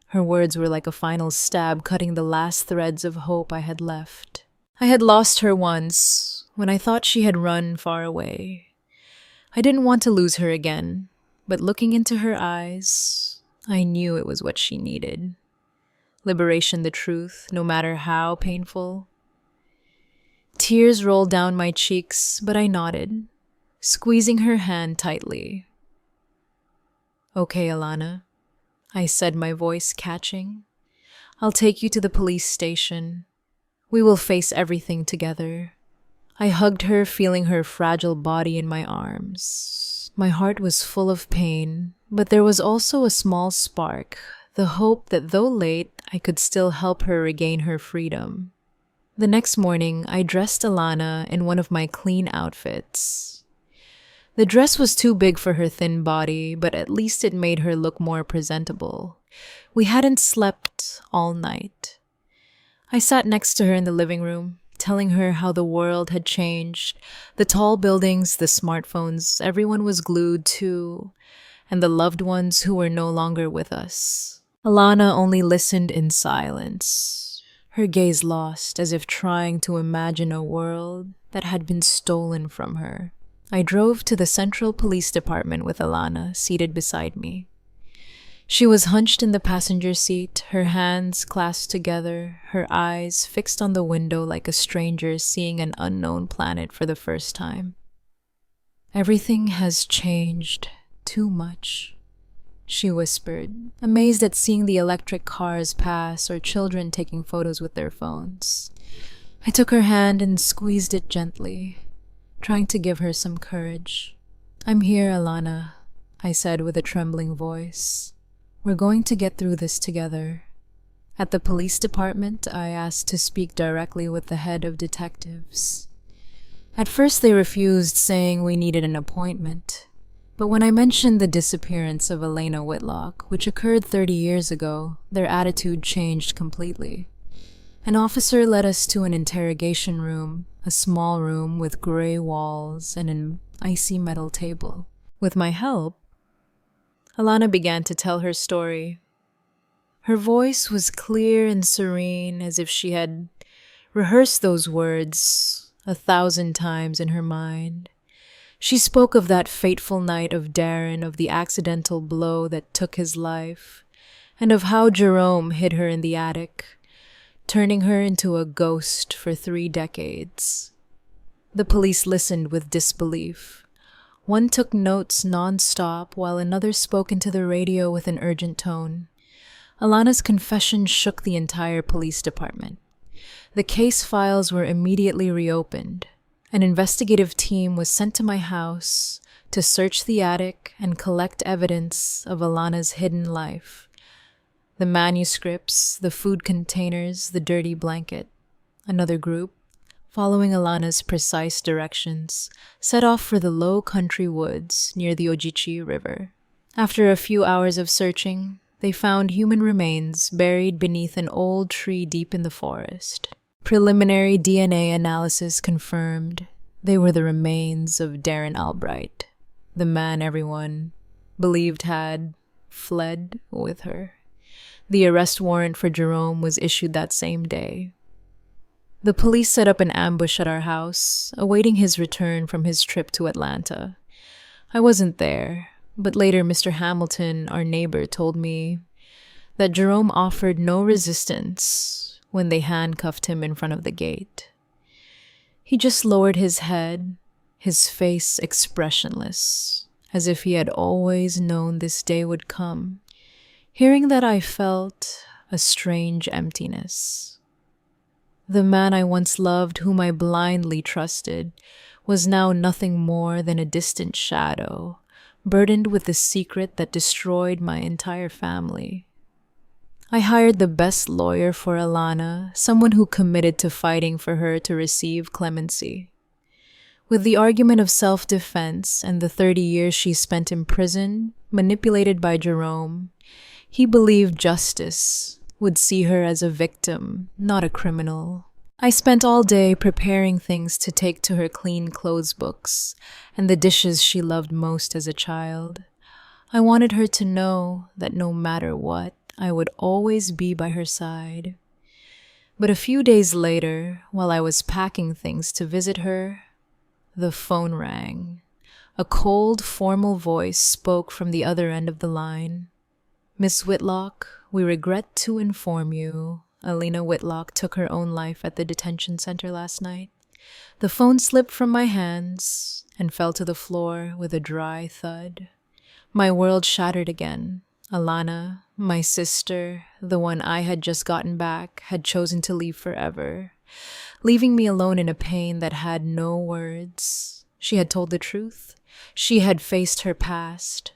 Her words were like a final stab, cutting the last threads of hope I had left. I had lost her once, when I thought she had run far away. I didn't want to lose her again, but looking into her eyes, I knew it was what she needed. Liberation, the truth, no matter how painful. Tears rolled down my cheeks, but I nodded, squeezing her hand tightly. "Okay, Alana," I said, my voice catching. "I'll take you to the police station. We will face everything together." I hugged her, feeling her fragile body in my arms. My heart was full of pain, but there was also a small spark, the hope that though late, I could still help her regain her freedom. The next morning, I dressed Alana in one of my clean outfits. The dress was too big for her thin body, but at least it made her look more presentable. We hadn't slept all night. I sat next to her in the living room, telling her how the world had changed. The tall buildings, the smartphones, everyone was glued to, and the loved ones who were no longer with us. Alana only listened in silence, her gaze lost, as if trying to imagine a world that had been stolen from her. I drove to the Central Police Department with Alana seated beside me. She was hunched in the passenger seat, her hands clasped together, her eyes fixed on the window like a stranger seeing an unknown planet for the first time. "Everything has changed too much," she whispered, amazed at seeing the electric cars pass or children taking photos with their phones. I took her hand and squeezed it gently, trying to give her some courage. "I'm here, Alana," I said with a trembling voice. "We're going to get through this together." At the police department, I asked to speak directly with the head of detectives. At first they refused, saying we needed an appointment. But when I mentioned the disappearance of Elena Whitlock, which occurred 30 years ago, their attitude changed completely. An officer led us to an interrogation room, a small room with gray walls and an icy metal table. With my help, Alana began to tell her story. Her voice was clear and serene, as if she had rehearsed those words 1,000 times in her mind. She spoke of that fateful night of Darren, of the accidental blow that took his life, and of how Jerome hid her in the attic, turning her into a ghost for 3 decades. The police listened with disbelief. One took notes non-stop, while another spoke into the radio with an urgent tone. Alana's confession shook the entire police department. The case files were immediately reopened. An investigative team was sent to my house to search the attic and collect evidence of Alana's hidden life. The manuscripts, the food containers, the dirty blanket. Another group, following Alana's precise directions, set off for the low country woods near the Ojichi River. After a few hours of searching, they found human remains buried beneath an old tree deep in the forest. Preliminary DNA analysis confirmed they were the remains of Darren Albright, the man everyone believed had fled with her. The arrest warrant for Jerome was issued that same day. The police set up an ambush at our house, awaiting his return from his trip to Atlanta. I wasn't there, but later Mr. Hamilton, our neighbor, told me that Jerome offered no resistance when they handcuffed him in front of the gate. He just lowered his head, his face expressionless, as if he had always known this day would come. Hearing that, I felt a strange emptiness. The man I once loved, whom I blindly trusted, was now nothing more than a distant shadow, burdened with the secret that destroyed my entire family. I hired the best lawyer for Alana, someone who committed to fighting for her to receive clemency. With the argument of self-defense and the 30 years she spent in prison, manipulated by Jerome, he believed justice would see her as a victim, not a criminal. I spent all day preparing things to take to her clean clothes books and the dishes she loved most as a child. I wanted her to know that no matter what, I would always be by her side. But a few days later, while I was packing things to visit her, the phone rang. A cold, formal voice spoke from the other end of the line. "Miss Whitlock, we regret to inform you, Alina Whitlock took her own life at the detention center last night." The phone slipped from my hands and fell to the floor with a dry thud. My world shattered again. Alana, my sister, the one I had just gotten back, had chosen to leave forever, leaving me alone in a pain that had no words. She had told the truth. She had faced her past.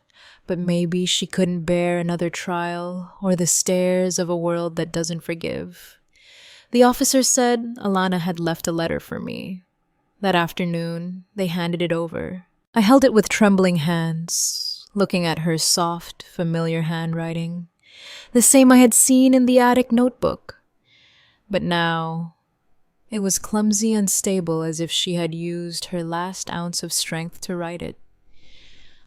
But maybe she couldn't bear another trial or the stares of a world that doesn't forgive. The officer said Alana had left a letter for me. That afternoon, they handed it over. I held it with trembling hands, looking at her soft, familiar handwriting, the same I had seen in the attic notebook. But now, it was clumsy and unstable, as if she had used her last ounce of strength to write it.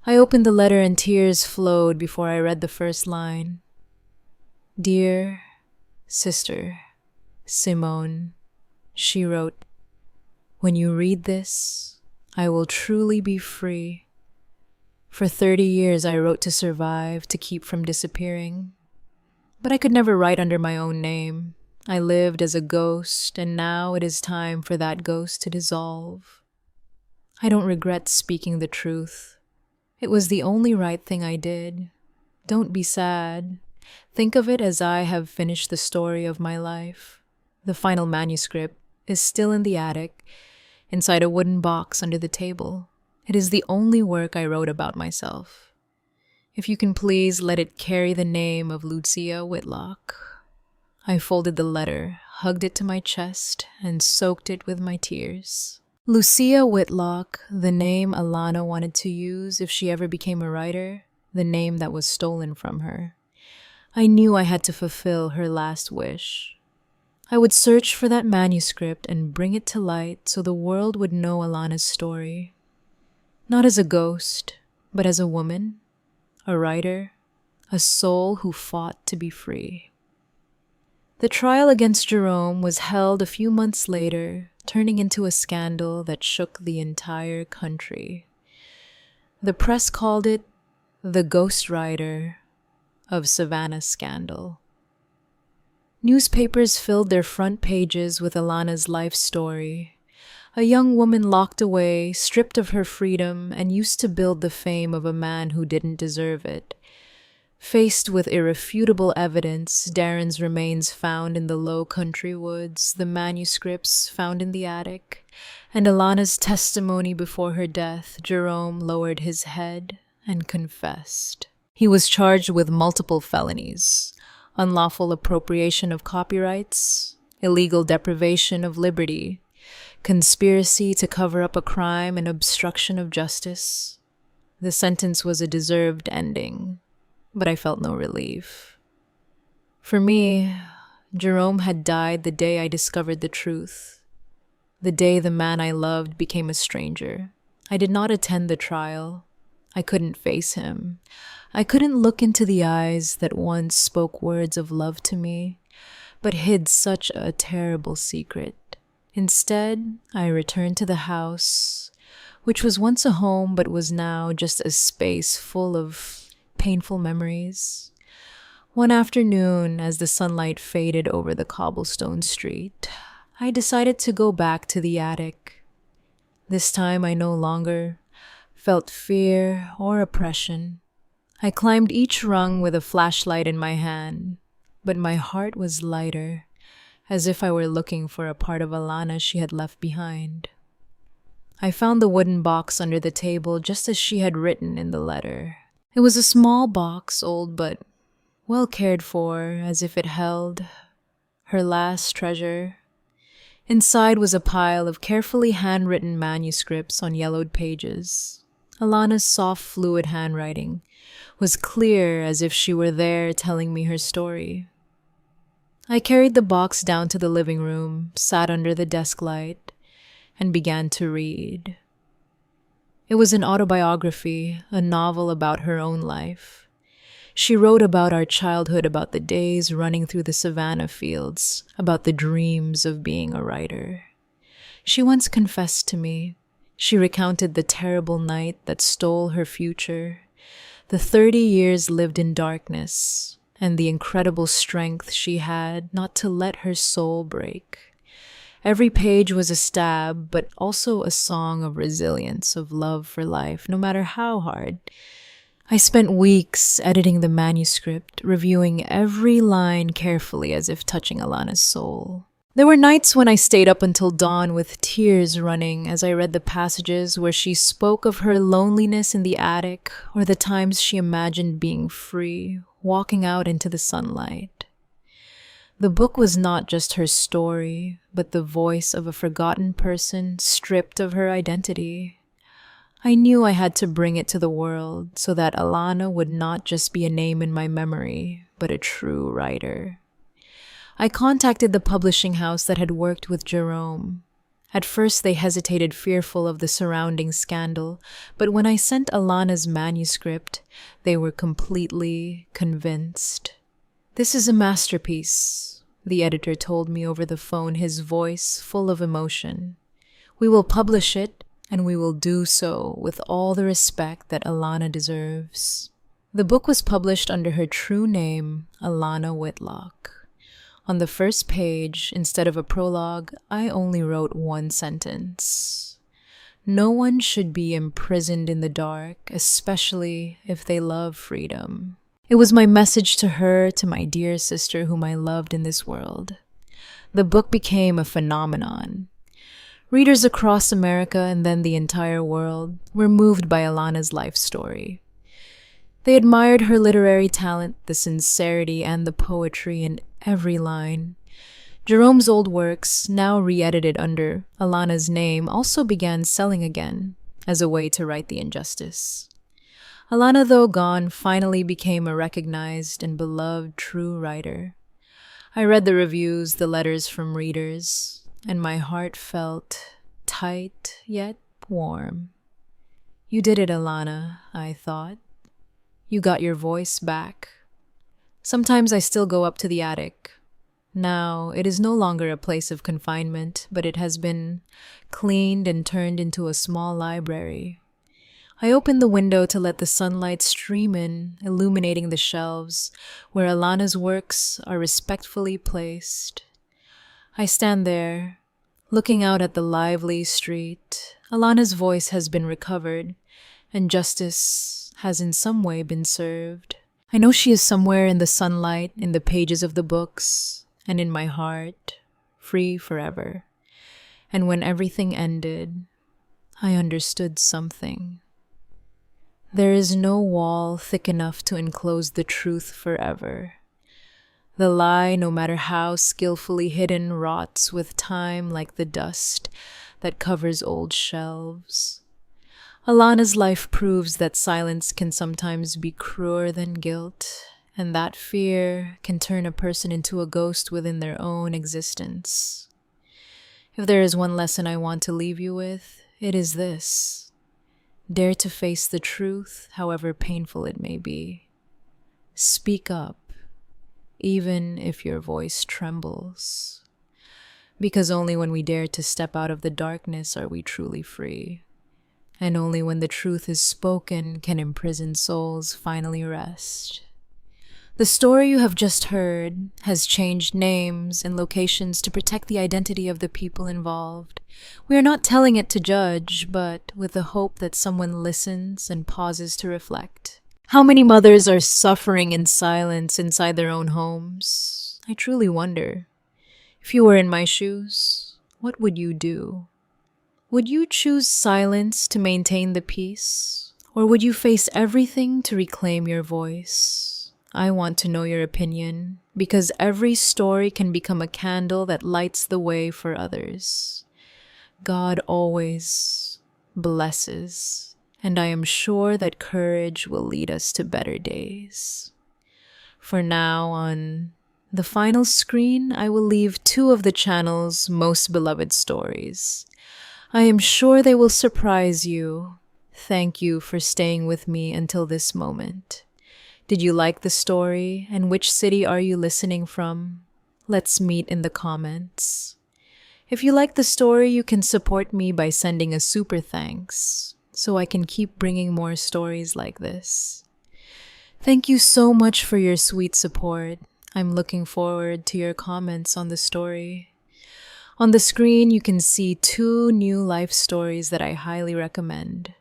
I opened the letter and tears flowed before I read the first line. "Dear Sister Simone," she wrote, "when you read this, I will truly be free. For 30 years I wrote to survive, to keep from disappearing. But I could never write under my own name. I lived as a ghost, and now it is time for that ghost to dissolve. I don't regret speaking the truth. It was the only right thing I did. Don't be sad. Think of it as I have finished the story of my life. The final manuscript is still in the attic, inside a wooden box under the table. It is the only work I wrote about myself. If you can please let it carry the name of Lucia Whitlock." I folded the letter, hugged it to my chest, and soaked it with my tears. Lucia Whitlock, the name Alana wanted to use if she ever became a writer, the name that was stolen from her. I knew I had to fulfill her last wish. I would search for that manuscript and bring it to light so the world would know Alana's story. Not as a ghost, but as a woman, a writer, a soul who fought to be free. The trial against Jerome was held a few months later, turning into a scandal that shook the entire country. The press called it the ghostwriter of Savannah scandal. Newspapers filled their front pages with Alana's life story, a young woman locked away, stripped of her freedom, and used to build the fame of a man who didn't deserve it. Faced with irrefutable evidence, Darren's remains found in the low country woods, the manuscripts found in the attic, and Alana's testimony before her death, Jerome lowered his head and confessed. He was charged with multiple felonies: unlawful appropriation of copyrights, illegal deprivation of liberty, conspiracy to cover up a crime, and obstruction of justice. The sentence was a deserved ending, but I felt no relief. For me, Jerome had died the day I discovered the truth, the day the man I loved became a stranger. I did not attend the trial. I couldn't face him. I couldn't look into the eyes that once spoke words of love to me, but hid such a terrible secret. Instead, I returned to the house, which was once a home but was now just a space full of painful memories. One afternoon, as the sunlight faded over the cobblestone street, I decided to go back to the attic. This time I no longer felt fear or oppression. I climbed each rung with a flashlight in my hand, but my heart was lighter, as if I were looking for a part of Alana she had left behind. I found the wooden box under the table just as she had written in the letter. It was a small box, old but well cared for, as if it held her last treasure. Inside was a pile of carefully handwritten manuscripts on yellowed pages. Alana's soft, fluid handwriting was clear, as if she were there telling me her story. I carried the box down to the living room, sat under the desk light, and began to read. It was an autobiography, a novel about her own life. She wrote about our childhood, about the days running through the savannah fields, about the dreams of being a writer. She once confessed to me. She recounted the terrible night that stole her future, the 30 years lived in darkness, and the incredible strength she had not to let her soul break. Every page was a stab, but also a song of resilience, of love for life, no matter how hard. I spent weeks editing the manuscript, reviewing every line carefully as if touching Alana's soul. There were nights when I stayed up until dawn with tears running as I read the passages where she spoke of her loneliness in the attic, or the times she imagined being free, walking out into the sunlight. The book was not just her story, but the voice of a forgotten person stripped of her identity. I knew I had to bring it to the world so that Alana would not just be a name in my memory, but a true writer. I contacted the publishing house that had worked with Jerome. At first they hesitated, fearful of the surrounding scandal, but when I sent Alana's manuscript, they were completely convinced. "This is a masterpiece," the editor told me over the phone, his voice full of emotion. "We will publish it, and we will do so with all the respect that Alana deserves." The book was published under her true name, Alana Whitlock. On the first page, instead of a prologue, I only wrote one sentence. No one should be imprisoned in the dark, especially if they love freedom. It was my message to her, to my dear sister whom I loved in this world. The book became a phenomenon. Readers across America and then the entire world were moved by Alana's life story. They admired her literary talent, the sincerity, and the poetry in every line. Jerome's old works, now re-edited under Alana's name, also began selling again as a way to right the injustice. Alana, though gone, finally became a recognized and beloved true writer. I read the reviews, the letters from readers, and my heart felt tight yet warm. You did it, Alana, I thought. You got your voice back. Sometimes I still go up to the attic. Now, it is no longer a place of confinement, but it has been cleaned and turned into a small library. I open the window to let the sunlight stream in, illuminating the shelves where Alana's works are respectfully placed. I stand there, looking out at the lively street. Alana's voice has been recovered, and justice has in some way been served. I know she is somewhere in the sunlight, in the pages of the books, and in my heart, free forever. And when everything ended, I understood something. There is no wall thick enough to enclose the truth forever. The lie, no matter how skillfully hidden, rots with time like the dust that covers old shelves. Alana's life proves that silence can sometimes be crueler than guilt, and that fear can turn a person into a ghost within their own existence. If there is one lesson I want to leave you with, it is this: dare to face the truth, however painful it may be. Speak up, even if your voice trembles. Because only when we dare to step out of the darkness are we truly free. And only when the truth is spoken can imprisoned souls finally rest. The story you have just heard has changed names and locations to protect the identity of the people involved. We are not telling it to judge, but with the hope that someone listens and pauses to reflect. How many mothers are suffering in silence inside their own homes? I truly wonder. If you were in my shoes, what would you do? Would you choose silence to maintain the peace? Or would you face everything to reclaim your voice? I want to know your opinion, because every story can become a candle that lights the way for others. God always blesses, and I am sure that courage will lead us to better days. For now, on the final screen, I will leave 2 of the channel's most beloved stories. I am sure they will surprise you. Thank you for staying with me until this moment. Did you like the story, and which city are you listening from? Let's meet in the comments. If you like the story, you can support me by sending a super thanks, so I can keep bringing more stories like this. Thank you so much for your sweet support. I'm looking forward to your comments on the story. On the screen, you can see 2 new life stories that I highly recommend.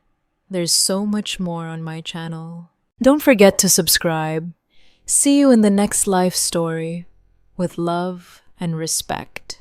There's so much more on my channel. Don't forget to subscribe. See you in the next life story. With love and respect.